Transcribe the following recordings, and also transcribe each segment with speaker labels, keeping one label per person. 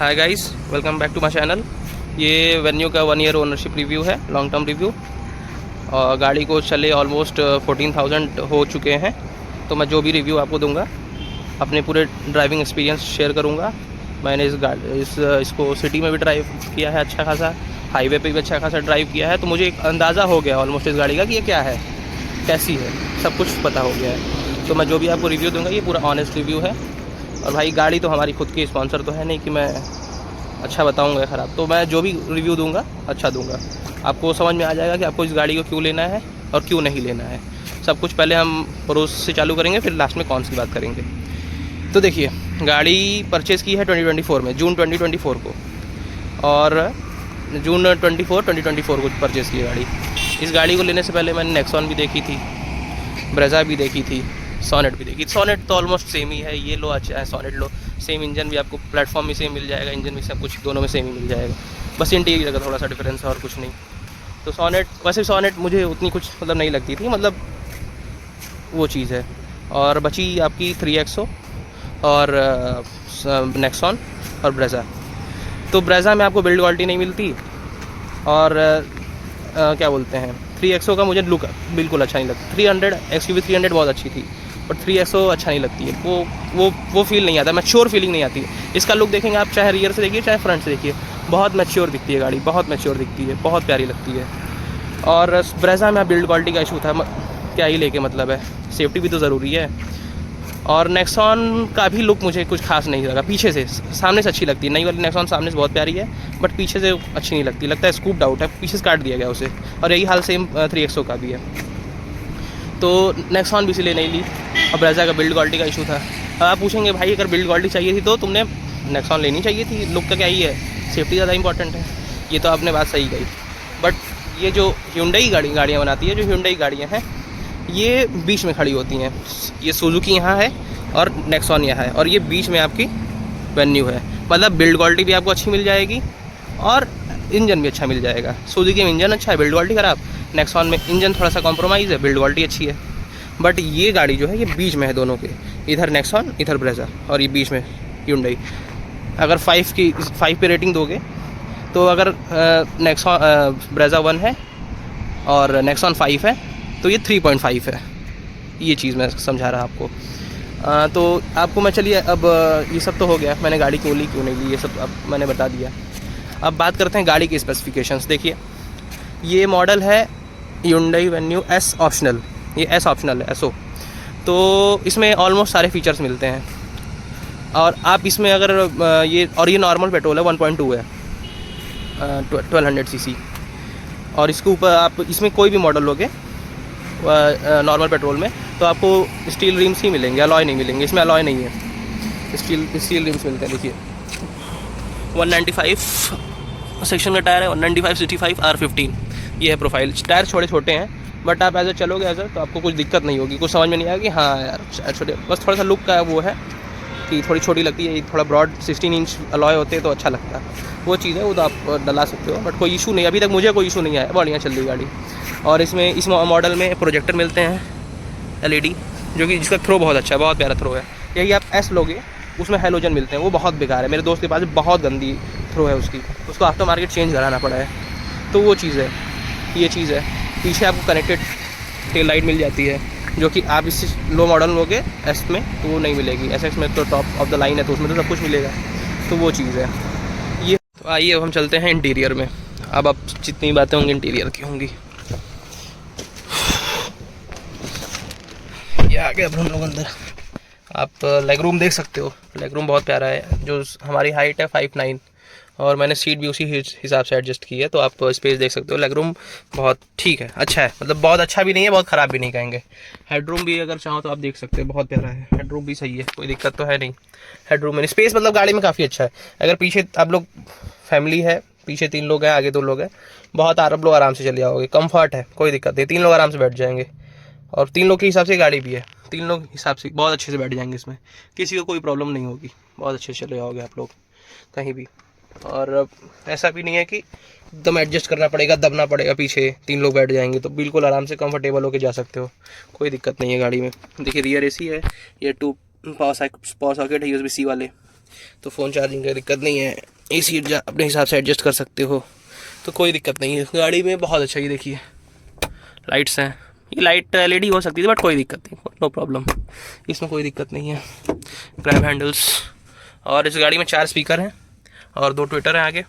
Speaker 1: Hi guys, welcome back to my channel. ये Venue का 1 year ownership review है, long term review. और गाड़ी को चले ऑलमोस्ट 14,000 हो चुके हैं। तो मैं जो भी रिव्यू आपको दूंगा अपने पूरे ड्राइविंग एक्सपीरियंस शेयर करूंगा। मैंने इसको सिटी में भी ड्राइव किया है अच्छा खासा, हाईवे पे भी अच्छा खासा ड्राइव किया है। तो मुझे एक अंदाज़ा हो गया ऑलमोस्ट इस गाड़ी का कि ये क्या है, कैसी है, सब कुछ पता हो गया है। तो मैं जो भी आपको रिव्यू दूंगा ये पूरा ऑनेस्ट रिव्यू है। और भाई गाड़ी तो हमारी खुद की स्पॉन्सर तो है नहीं कि मैं अच्छा बताऊंगा या ख़राब। तो मैं जो भी रिव्यू दूंगा अच्छा दूंगा, आपको समझ में आ जाएगा कि आपको इस गाड़ी को क्यों लेना है और क्यों नहीं लेना है। सब कुछ पहले हम प्रोस से चालू करेंगे, फिर लास्ट में कॉन्स की बात करेंगे। तो देखिए, गाड़ी परचेज़ की है 2024 में, जून 2024 को, और जून 2024 को परचेज़ की है गाड़ी। इस गाड़ी को लेने से पहले मैंने नेक्सॉन भी देखी थी, ब्रेजा भी देखी थी, सोनेट भी देखी। सोनेट तो ऑलमोस्ट सेम ही है, ये लो अच्छा है, सोनेट लो सेम। इंजन भी आपको प्लेटफॉर्म में सेम मिल जाएगा, इंजन भी सब कुछ दोनों में सेम ही मिल जाएगा, बस इंटीरियर का थोड़ा सा डिफरेंस है और कुछ नहीं। तो सोनेट, वैसे सोनेट मुझे उतनी कुछ मतलब नहीं लगती थी, मतलब वो चीज़ है। और बची आपकी 3XO और नेक्सॉन और ब्रेजा। तो ब्रेजा में आपको बिल्ड क्वालिटी नहीं मिलती, और क्या बोलते हैं, 3XO का मुझे लुक बिल्कुल अच्छा नहीं लगता। 300 XUV 300 बहुत अच्छी थी, बट 3XO अच्छा नहीं लगती है। वो फील नहीं आता, मैच्योर फीलिंग नहीं आती है। इसका लुक देखेंगे आप, चाहे रियर से देखिए चाहे फ्रंट से देखिए, बहुत मैच्योर दिखती है गाड़ी, बहुत मैच्योर दिखती है, बहुत प्यारी लगती है। और ब्रेजा में बिल्ड क्वालिटी का इशू था, क्या ही लेके मतलब है, सेफ्टी भी तो ज़रूरी है। और नेक्सॉन का भी लुक मुझे कुछ खास नहीं लगा पीछे से। सामने से अच्छी लगती है, नई वाली नेक्सॉन सामने से बहुत प्यारी है, बट पीछे से अच्छी नहीं लगती, लगता है स्कूप्ड आउट है, पीछे से काट दिया गया उसे। और यही हाल सेम 3XO का भी है। तो नेक्सॉन भी इसीलिए नहीं ली। और ब्रेजा का बिल्ड क्वालिटी का इशू था। अब आप पूछेंगे भाई, अगर बिल्ड क्वालिटी चाहिए थी तो तुमने नेक्सॉन लेनी चाहिए थी, लुक का क्या ही है, सेफ्टी ज़्यादा इंपॉर्टेंट है। ये तो आपने बात सही कही, बट ये जो Hyundai गाड़ियाँ बनाती है, जो Hyundai गाड़ियाँ हैं, ये बीच में खड़ी होती हैं। ये सुजुकी यहाँ है और नेक्सॉन यहाँ है, और ये बीच में आपकी वेन्यू है। मतलब बिल्ड क्वालिटी भी आपको अच्छी मिल जाएगी और इंजन भी अच्छा मिल जाएगा। सुजुकी में इंजन अच्छा है, बिल्ड क्वालिटी ख़राब। नेक्सॉन में इंजन थोड़ा सा कॉम्प्रोमाइज़ है, बिल्ड क्वालिटी अच्छी है। बट ये गाड़ी जो है ये बीच में है दोनों के, इधर नेक्सॉन इधर ब्रेजा, और ये बीच में Hyundai। अगर 5 पे रेटिंग दोगे तो अगर नेक्सॉन ब्रेजा 1 है और नेक्सॉन 5 है तो ये 3.5 है। ये चीज़ मैं समझा रहा आपको। तो आपको मैं, चलिए अब ये सब तो हो गया, मैंने गाड़ी क्यों ली क्यों नहीं ली ये सब अब मैंने बता दिया। अब बात करते हैं गाड़ी की स्पेसिफिकेशंस। देखिए, ये मॉडल है Hyundai Venue S ऑप्शनल, ये S ऑप्शनल है, SO। तो इसमें ऑलमोस्ट सारे फीचर्स मिलते हैं। और आप इसमें अगर ये नॉर्मल पेट्रोल है, 1.2 है, 1200 cc। और इसके ऊपर आप इसमें कोई भी मॉडल लोगे नॉर्मल पेट्रोल में तो आपको स्टील रिम्स ही मिलेंगे, अलॉय नहीं मिलेंगे। इसमें अलॉय नहीं है, स्टील रिम्स मिलते हैं। देखिए 195 सेक्शन का टायर है, 195 65 R15, ये है प्रोफाइल। टायर छोटे हैं, बट आप ऐसे चलोगे ऐसा तो आपको कुछ दिक्कत नहीं होगी, कुछ समझ में नहीं आएगा कि हाँ यार छोटे, बस थोड़ा सा लुक का वो है कि थोड़ी छोटी लगती है। थोड़ा ब्रॉड 16 इंच अलॉय होते हैं तो अच्छा लगता है, वो चीज़ है, वो तो आप डला सकते हो। बट कोई इशू नहीं, अभी तक मुझे कोई इशू नहीं आया, बढ़िया चल रही गाड़ी। और इसमें इस मॉडल में प्रोजेक्टर मिलते हैं LED, जो कि जिसका थ्रो बहुत अच्छा है, बहुत प्यारा थ्रो है। यही आप S लोगे उसमें हैलोजन मिलते हैं, वो बहुत बेकार है। मेरे दोस्त के पास बहुत गंदी थ्रो है उसकी, उसको आफ्टर मार्केट चेंज कराना पड़ा है। तो वो चीज़ है, ये चीज़ है। पीछे आपको कनेक्टेड टेल लाइट मिल जाती है, जो कि आप इससे लो मॉडल लोगे S में तो वो नहीं मिलेगी। SX में तो टॉप ऑफ द लाइन है, तो उसमें तो सब कुछ मिलेगा। तो वो चीज़ है ये। तो आइए अब हम चलते हैं इंटीरियर में। अब जितनी बातें होंगी इंटीरियर की होंगी। ये आ गए अब हम लोग अंदर। आप लेग रूम देख सकते हो, लेग रूम बहुत प्यारा है। जो हमारी हाइट है 5'9", और मैंने सीट भी उसी हिसाब से एडजस्ट की है, तो आप स्पेस देख सकते हो। लेग रूम बहुत ठीक है, अच्छा है, मतलब बहुत अच्छा भी नहीं है, बहुत ख़राब भी नहीं कहेंगे। हेडरूम भी अगर चाहो तो आप देख सकते हो, बहुत प्यारा है। हेडरूम भी सही है, कोई दिक्कत तो है नहीं। हेडरूम में स्पेस मतलब गाड़ी में काफ़ी अच्छा है। अगर पीछे आप लोग फैमिली है, पीछे 3 लोग हैं, आगे 2 लोग हैं, बहुत आप लोग आराम से चले जाओगे, कम्फर्ट है, कोई दिक्कत नहीं, 3 लोग आराम से बैठ जाएंगे। और 3 लोग के हिसाब से गाड़ी भी है, 3 लोग हिसाब से बहुत अच्छे से बैठ जाएंगे इसमें, किसी को कोई प्रॉब्लम नहीं होगी, बहुत अच्छे से चले जाओगे आप लोग कहीं भी। और ऐसा भी नहीं है कि एकदम एडजस्ट करना पड़ेगा, दबना पड़ेगा, पीछे 3 लोग बैठ जाएंगे, तो बिल्कुल आराम से कंफर्टेबल होकर जा सकते हो, कोई दिक्कत नहीं है गाड़ी में। देखिए रियर AC है, ये 2 पावर सॉकेट है USB-C वाले, तो फ़ोन चार्जिंग की दिक्कत नहीं है। AC अपने हिसाब से एडजस्ट कर सकते हो, तो कोई दिक्कत नहीं है गाड़ी में। बहुत अच्छा, ये देखिए लाइट्स हैं, ये लाइट LED हो सकती थी बट कोई दिक्कत नहीं, नो प्रॉब्लम, इसमें कोई दिक्कत नहीं है। ग्रैब हैंडल्स, और इस गाड़ी में 4 स्पीकर हैं और 2 ट्विटर हैं आगे।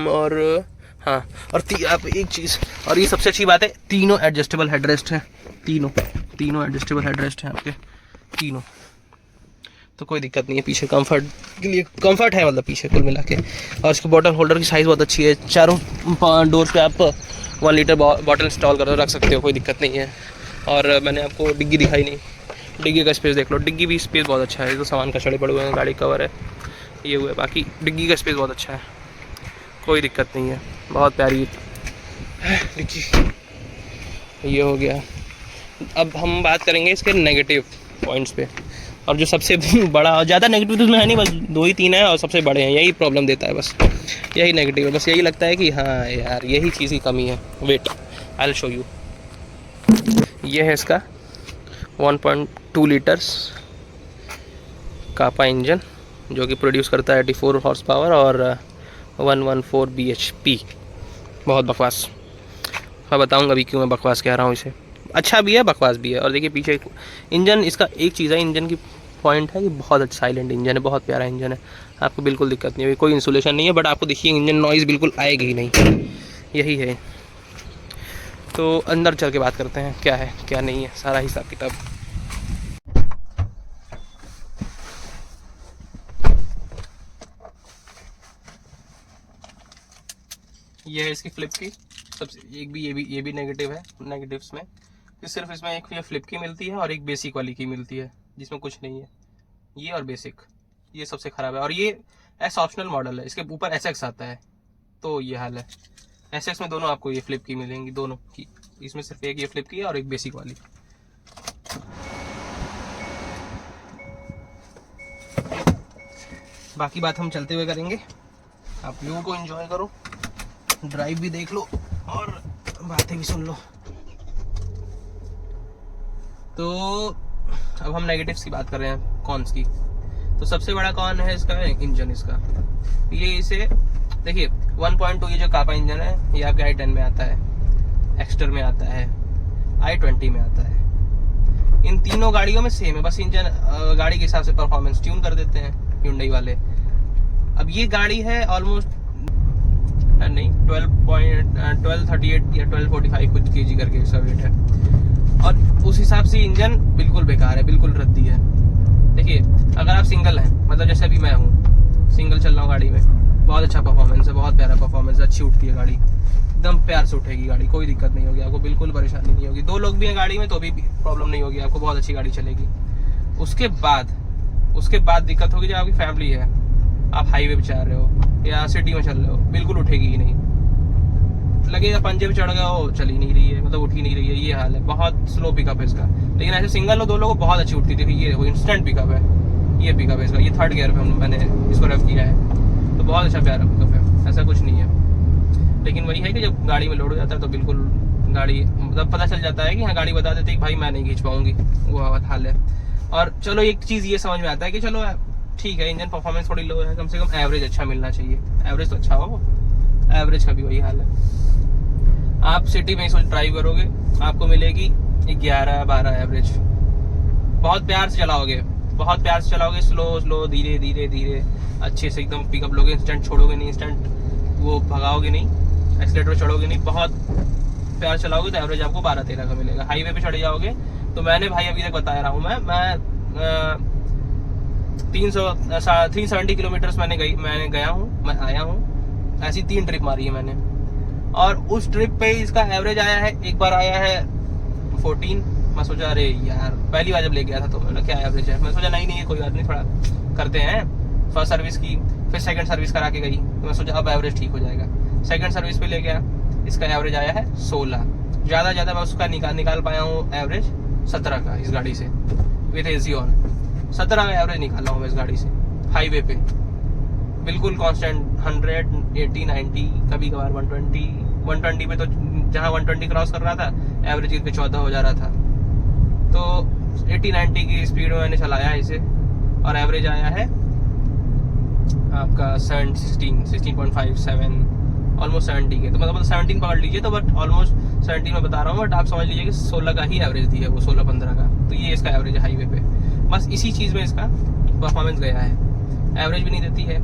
Speaker 1: और हाँ, और आप एक चीज़, और ये सबसे अच्छी बात है, तीनों एडजस्टेबल हेडरेस्ट हैं, तीनों एडजस्टेबल हेडरेस्ट हैं आपके तीनों, तो कोई दिक्कत नहीं है। पीछे कंफर्ट के लिए कंफर्ट है, मतलब पीछे कुल मिला के। और इसके बॉटल होल्डर की साइज़ बहुत अच्छी है, चारों डोर्स पे आप 1 लीटर बॉटल इंस्टॉल कर रख सकते हो, कोई दिक्कत नहीं है। और मैंने आपको डिग्गी दिखाई नहीं, डिग्गी का स्पेस देख लो, डिग्गी भी स्पेस बहुत अच्छा है, तो सामान कचड़े पड़े हुए हैं, गाड़ी कवर है, ये हुआ है, बाकी डिग्गी का स्पेस बहुत अच्छा है, कोई दिक्कत नहीं है, बहुत प्यारी डिग्गी। ये हो गया। अब हम बात करेंगे इसके नेगेटिव पॉइंट्स पे, और जो सबसे बड़ा, ज़्यादा नेगेटिव तो है नहीं, बस 2 ही 3 है और सबसे बड़े हैं, यही प्रॉब्लम देता है, बस यही नेगेटिव है, बस यही लगता है कि हाँ यार यही चीज़ की कमी है। Wait, I will show you. ये है इसका 1.2 लीटर्स कापा इंजन, जो कि प्रोड्यूस करता है 84 हॉर्स पावर और 114 bhp। बहुत बकवास, मैं बताऊँगा अभी क्यों मैं बकवास कह रहा हूँ इसे, अच्छा भी है बकवास भी है। और देखिए पीछे इंजन, इसका एक चीज़ है इंजन की पॉइंट है कि बहुत अच्छा साइलेंट इंजन है, बहुत प्यारा इंजन है, आपको बिल्कुल दिक्कत नहीं होगी, कोई इंसुलेशन नहीं है, बट आपको देखिए इंजन नॉइज़ बिल्कुल आएगी ही नहीं, यही है। तो अंदर चल के बात करते हैं क्या है क्या नहीं है, सारा हिसाब किताब। ये है इसकी फ्लिप की सबसे, ये भी नेगेटिव है, नेगेटिव्स में कि सिर्फ इसमें एक ये फ्लिप की मिलती है और एक बेसिक वाली की मिलती है, जिसमें कुछ नहीं है, ये और बेसिक, ये सबसे ख़राब है। और ये एस ऑप्शनल मॉडल है, इसके ऊपर SX आता है, तो ये हाल है। SX में दोनों आपको ये फ्लिप की मिलेंगी, दोनों की, इसमें सिर्फ एक ये फ्लिप की है और एक बेसिक वाली। बाकी बात हम चलते हुए करेंगे, आप व्यू को एंजॉय करो, ड्राइव भी देख लो और बातें भी सुन लो। तो अब हम नेगेटिव्स की बात कर रहे हैं, कॉन्स की। तो सबसे बड़ा कॉन है इसका इंजन, इसका ये इसे देखिए 1.2 ये जो कापा इंजन है, ये आपके i10 में आता है, एक्स्टर में आता है, i20 में आता है। इन तीनों गाड़ियों में सेम है, बस इंजन गाड़ी के हिसाब से परफॉर्मेंस ट्यून कर देते हैं Hyundai वाले। अब ये गाड़ी है ऑलमोस्ट नहीं 1238 या 1245 कुछ kg करके इसका वेट है, और उस हिसाब से इंजन बिल्कुल बेकार है, बिल्कुल रद्दी है। देखिए अगर आप सिंगल हैं, मतलब जैसे अभी मैं हूँ सिंगल चल रहा हूँ गाड़ी में, बहुत अच्छा परफॉर्मेंस है, बहुत प्यारा परफॉर्मेंस है, अच्छी उठती है गाड़ी, एकदम प्यार से उठेगी गाड़ी, कोई दिक्कत नहीं होगी आपको, बिल्कुल परेशानी नहीं होगी। 2 लोग भी हैं गाड़ी में तो भी प्रॉब्लम नहीं होगी आपको, बहुत अच्छी गाड़ी चलेगी। उसके बाद दिक्कत होगी जब आपकी फैमिली है, आप हाईवे पे चल रहे हो या सिटी में चल रहे हो, बिल्कुल उठेगी ही नहीं, लगेगा पंजे पे चढ़ गया हो, चल ही नहीं रही है, मतलब उठ ही नहीं रही है, ये हाल है। बहुत स्लो पिकअप है इसका, लेकिन ऐसे सिंगल हो 2 लोगों बहुत अच्छी उठती थी, ये वो इंस्टेंट पिकअप है, ये पिकअप है इसका, ये 3rd गियर पे मैंने इसको रेव किया है, तो बहुत अच्छा प्यारा पिकअप है, ऐसा कुछ नहीं है। लेकिन वही है कि जब गाड़ी में लोड हो जाता है तो बिल्कुल गाड़ी, मतलब पता चल जाता है कि हाँ, गाड़ी बता देती है कि भाई मैं नहीं खींच पाऊंगी, वो हाल है। और चलो एक चीज़ ये समझ में आता है कि चलो ठीक है, इंजन परफॉर्मेंस थोड़ी लो है, कम से कम एवरेज अच्छा मिलना चाहिए, एवरेज तो अच्छा हो, एवरेज का भी वही हाल है। आप सिटी में इसको ड्राइव करोगे आपको मिलेगी 11-12 एवरेज, बहुत प्यार से चलाओगे, स्लो धीरे धीरे अच्छे से एकदम पिकअप लोगे, इंस्टेंट छोड़ोगे नहीं, इंस्टेंट वो भगाओगे नहीं, एक्सीलेटर चढ़ोगे नहीं, बहुत प्यार चलाओगे तो एवरेज आपको 12-13 का मिलेगा। हाईवे पे चढ़ जाओगे तो मैंने भाई अभी तक बता रहा हूँ मैं 370 किलोमीटर्स मैंने गया हूँ, मैं आया हूँ, ऐसी 3 ट्रिप मारी है मैंने, और उस ट्रिप पे इसका एवरेज आया है, एक बार आया है 14। मैं सोचा अरे यार, पहली बार जब ले गया था तो मैंने क्या एवरेज है, मैं सोचा नहीं कोई बात नहीं, थोड़ा करते हैं। फर्स्ट सर्विस की, फिर सेकंड सर्विस करा के गई, तो मैं सोचा अब एवरेज ठीक हो जाएगा, सेकंड सर्विस पे ले गया, इसका एवरेज आया है 16, ज़्यादा मैं उसका निकाल पाया हूँ एवरेज 17 का इस गाड़ी से, विथ AC ऑन 17 का एवरेज निकाला हूँ मैं इस गाड़ी से, हाईवे पे बिल्कुल कांस्टेंट 100, 80, 90, कभी कभार 120 पे, तो जहाँ 120 क्रॉस कर रहा था एवरेज गिर के 14 हो जा रहा था, तो 80-90 की स्पीड में मैंने चलाया इसे, और एवरेज आया है आपका 16.57 ऑलमोस्ट 70 के, तो मतलब 17 पकड़ लीजिए, तो बट ऑलमोस्ट 17 में बता रहा हूँ, बट आप समझ लीजिए कि 16 का ही एवरेज दी है वो, 16-15 का। तो ये इसका एवरेज है हाईवे पे। बस इसी चीज़ में इसका परफॉर्मेंस गया है, एवरेज भी नहीं देती है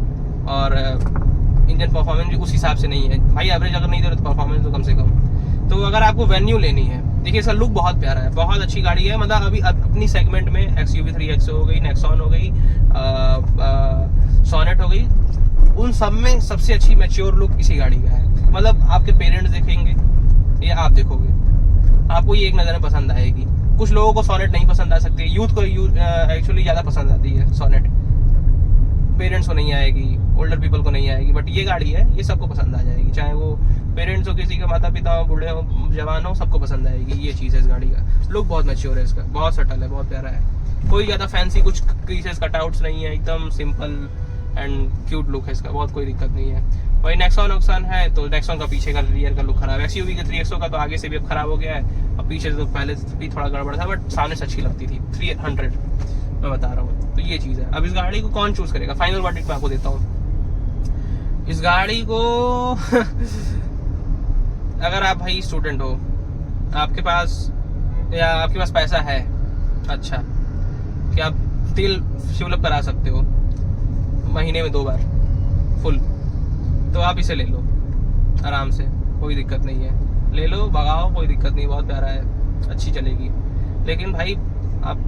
Speaker 1: और इंजन परफॉर्मेंस भी उस हिसाब से नहीं है भाई। एवरेज अगर नहीं दे रहे तो परफॉर्मेंस तो कम से कम। तो अगर आपको वेन्यू लेनी है, देखिए इसका लुक बहुत प्यारा है, बहुत अच्छी गाड़ी है। मतलब अभी अपनी सेगमेंट में XUV 3XO हो गई, नेक्सॉन हो गई, सोनेट हो गई, उन सब में सबसे अच्छी मैच्योर लुक इसी गाड़ी का है। मतलब आपके पेरेंट्स देखेंगे या आप देखोगे, आपको ये एक नज़र में पसंद आएगी। कुछ लोगों को सोनेट नहीं पसंद आ सकती है, यूथ को एक्चुअली ज़्यादा पसंद आती है सोनेट, पेरेंट्स को नहीं आएगी, ओल्डर पीपल को नहीं आएगी, बट ये गाड़ी है ये सबको पसंद आ जाएगी, चाहे वो पेरेंट्स हो, किसी के माता पिता हो, बूढ़े हो, जवान हो, सबको पसंद आएगी। ये चीज़ है इस गाड़ी का, लुक बहुत मैच्योर है इसका, बहुत सटल है, बहुत प्यारा है। कोई ज़्यादा फैंसी कुछ क्रीसेस कटआउट्स नहीं है, एकदम सिंपल एंड क्यूट लुक है इसका, बहुत कोई दिक्कत नहीं है। वही नेक्सॉन है तो नेक्सॉन का पीछे का रियर का लुक खराब है। XUV के 3XO का तो आगे से भी अब खराब हो गया है, और पीछे से तो पहले से भी थोड़ा गड़बड़ था, बट सामने से अच्छी लगती थी 300 मैं बता रहा हूँ। तो ये चीज़ है। अब इस गाड़ी को कौन चूज करेगा, फाइनल वर्डिक्ट मैं आपको देता हूँ। इस गाड़ी को अगर आप भाई स्टूडेंट हो, आपके पास पैसा है अच्छा कि आप तेल फ्यूल करा सकते हो महीने में 2 बार फुल, तो आप इसे ले लो आराम से, कोई दिक्कत नहीं है, ले लो भगाओ, कोई दिक्कत नहीं, बहुत प्यारा है, अच्छी चलेगी। लेकिन भाई आप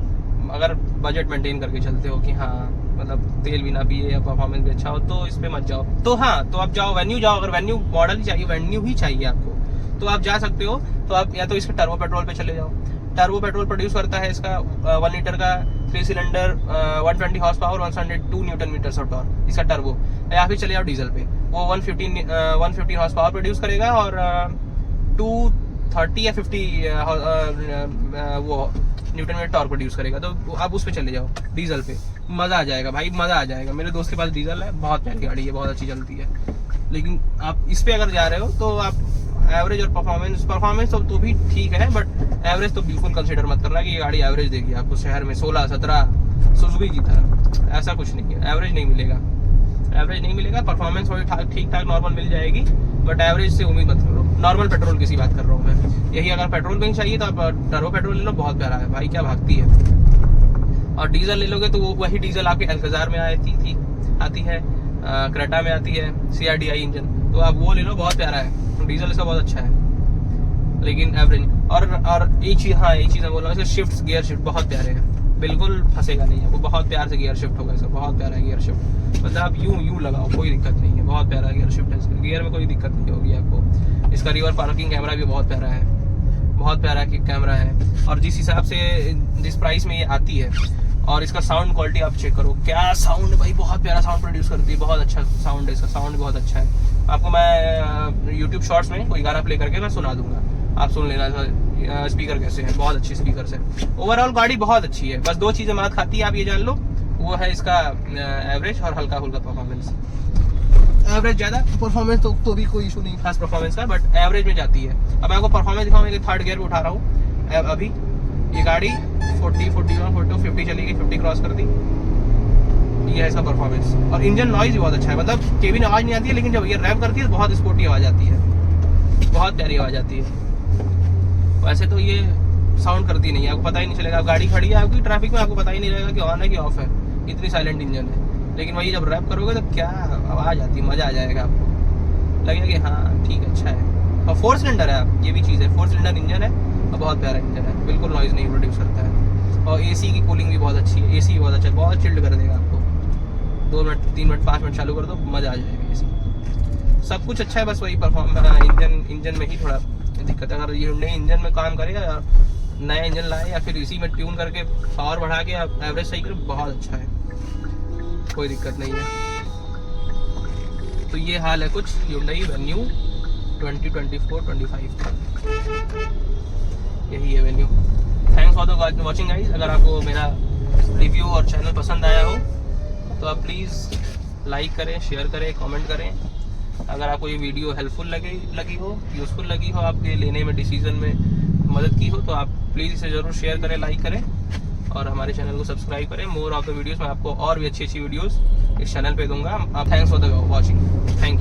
Speaker 1: अगर बजट मेंटेन करके चलते हो कि हाँ मतलब तेल भी ना पिए या परफॉर्मेंस भी अच्छा हो, तो इस पे मत जाओ। तो हाँ, तो आप जाओ वेन्यू जाओ, अगर वेन्यू मॉडल ही चाहिए, वेन्यू ही चाहिए आपको, तो आप जा सकते हो। तो आप या तो इसके टर्बो पेट्रोल पे चले जाओ, टर्बो पेट्रोल प्रोड्यूस करता है इसका 1 लीटर का 3 cylinder 120 horsepower 102 newton metre of torque इसका टर्बो। या फिर चले जाओ डीजल पे, वो 115 हॉर्स पावर प्रोड्यूस करेगा और 230 या 50 वो न्यूटन मीटर टॉर्क प्रोड्यूस करेगा। तो आप उस पे चले जाओ डीजल पे, मजा आ जाएगा भाई, मजा आ जाएगा। मेरे दोस्त के पास डीजल है, बहुत प्यारी गाड़ी है, बहुत अच्छी चलती है। लेकिन आप इस पे अगर जा रहे हो तो आप एवरेज और परफॉर्मेंस तो भी ठीक है, बट एवरेज तो बिल्कुल कंसीडर मत करना कि ये गाड़ी एवरेज देगी आपको शहर में 16-17 सुजुकी की तरह, ऐसा कुछ नहीं है। एवरेज नहीं मिलेगा, परफॉर्मेंस थोड़ी ठीक ठाक नॉर्मल मिल जाएगी, बट एवरेज से उम्मीद मत करो। नॉर्मल पेट्रोल की सी बात कर रहा हूँ मैं। यही अगर पेट्रोल भी चाहिए तो आप टर्बो पेट्रोल ले लो, बहुत प्यारा है भाई, क्या भागती है। और डीजल ले लोगे तो वो वही डीजल आपके अल्कजार में आती है, क्रेटा में आती है, CRDI इंजन, तो आप वो ले लो, बहुत प्यारा है डीजल, इसका बहुत अच्छा है। लेकिन एवरेज और एक चीज़ मैं बोल रहा हूँ, इसके शिफ्ट, गियर शिफ्ट बहुत प्यारे हैं, बिल्कुल फंसेगा नहीं है वो, बहुत प्यार से गियर शिफ्ट होगा इसका, बहुत प्यारा है गियर शिफ्ट। मतलब आप यूं लगाओ, कोई दिक्कत नहीं है, बहुत प्यारा गियर शिफ्ट है इसका, गियर में कोई दिक्कत नहीं होगी आपको। इसका रिवर पार्किंग कैमरा भी बहुत प्यारा है, बहुत प्यारा कैमरा है। और जिस हिसाब से जिस प्राइस में ये आती है, और इसका साउंड क्वालिटी आप चेक करो, क्या साउंड भाई, बहुत प्यारा साउंड प्रोड्यूस करती है, बहुत अच्छा साउंड है इसका, साउंड बहुत अच्छा है। आपको मैं YouTube शॉर्ट्स में कोई गाना प्ले करके मैं सुना दूंगा, आप सुन लेना स्पीकर कैसे है, बहुत अच्छी स्पीकर है। ओवरऑल गाड़ी बहुत अच्छी है, बस 2 चीज़ें मात खाती है, आप ये जान लो, वो है इसका एवरेज और हल्का फुल्का परफॉर्मेंस। एवरेज ज़्यादा, परफॉर्मेंस तो भी कोई इशू नहीं खास परफॉर्मेंस का, बट एवरेज में जाती है। अब मैं आपको परफॉर्मेंस दिखाऊँ, मैं 3rd गियर पे उठा रहा हूँ अभी, ये गाड़ी 40, 41, 42, 50 चली गई, 50 क्रॉस कर दी, ये है इसका परफॉर्मेंस। और इंजन नॉइज भी बहुत अच्छा है, मतलब केबिन आवाज़ नहीं आती है, लेकिन जब ये रैप करती है तो बहुत स्पोर्टी आवाज़ आती है, बहुत प्यारी आवाज़ आती है। वैसे तो ये साउंड करती नहीं है, आपको पता ही नहीं चलेगा, आप गाड़ी खड़ी है आपकी ट्रैफिक में, आपको पता ही नहीं रहेगा कि ऑन है कि ऑफ है, इतनी साइलेंट इंजन है। लेकिन वही जब रैप करोगे तो क्या आवाज़ आती है, मज़ा आ जाएगा, आपको लगेगा कि हाँ ठीक है, अच्छा है। और 4 सिलेंडर है, आप ये भी चीज़ है, 4 सिलेंडर इंजन है और बहुत प्यारा इंजन है, बिल्कुल नॉइज़ नहीं प्रोड्यूस करता है। और AC की कूलिंग भी बहुत अच्छी है, AC भी बहुत अच्छा है, बहुत चिल्ड कर देगा आपको, 2 मिनट 3 मिनट 5 मिनट चालू कर दो, मज़ा आ जाएगा। AC सब कुछ अच्छा है, बस वही इंजन में ही थोड़ा दिक्कत है। अगर ये नए इंजन में काम करे या नया इंजन लाए या फिर इसी में ट्यून करके पावर बढ़ा के एवरेज सही करे, बहुत अच्छा है, कोई दिक्कत नहीं है। तो ये हाल है कुछ Hyundai Venue 2024-25 का, यही है venue. Thanks for the watching guys. अगर आपको मेरा रिव्यू और चैनल पसंद आया हो तो आप प्लीज़ लाइक करें, शेयर करें, कमेंट करें। अगर आपको ये वीडियो हेल्पफुल लगी हो, यूज़फुल लगी हो, आपके लेने में डिसीजन में मदद की हो, तो आप प्लीज़ इसे ज़रूर शेयर करें, लाइक करें। और हमारे चैनल को सब्सक्राइब करें। मोर ऑफ द वीडियोस मैं आपको और भी अच्छी अच्छी वीडियोस इस चैनल पे दूंगा। आप thanks for the watching. Thank